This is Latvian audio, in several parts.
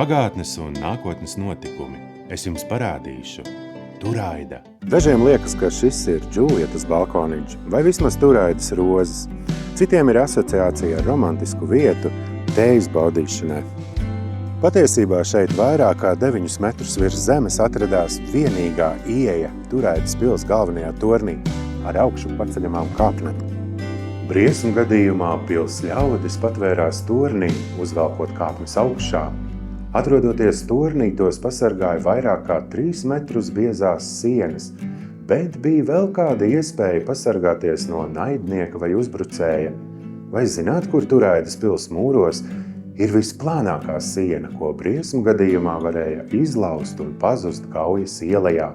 Pagātnes un nākotnes notikumi. Es jums parādīšu. Turaida. Dažiem liekas, ka šis ir Džulietas balkoniņš vai vismaz Turaidas rozes. Citiem ir asociācija ar romantisku vietu tējas baudīšanai. Patiesībā šeit vairāk kā 9 metrus virs zemes atradās vienīgā ieeja Turaidas pils galvenajā tornī ar augšu paceļamām kāpnēm. Briesmu gadījumā pils ļaudis patvērās tornī, uzvelkot kāpnes augšā. Atrodoties tornī, tos pasargāja vairāk kā 3 metrus biezās sienas, bet bija vēl kāda iespēja pasargāties no naidnieka vai uzbrucēja. Vai zināt, kur Turaidas pils mūros ir visplānākā siena, ko briesmu gadījumā varēja izlaust un pazust kaujas ielajā?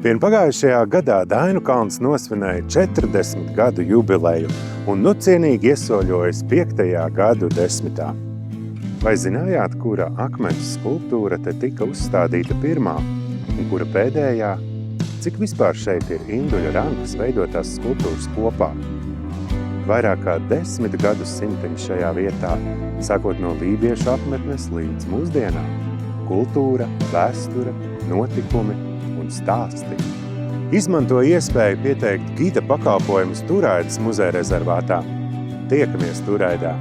Vien pagājušajā gadā Dainu kalns nosvinēja 40 gadu jubileju un nu cienīgi iesoļojas 5. gadu desmitā. Vai zinājāt, kura akmens skulptūra te tika uzstādīta pirmā un kura pēdējā? Cik vispār šeit ir induļa rankas veidotās skulptūras kopā? Vairāk kā 10 gadsimtiņi šajā vietā, sākot no lībiešu apmetnes līdz mūsdienām. Kultūra, vēsture, notikumi un stāsti. Izmanto iespēju pieteikt gida pakalpojumus Turaidas muzeja rezervātā. Tiekamies Turaidā!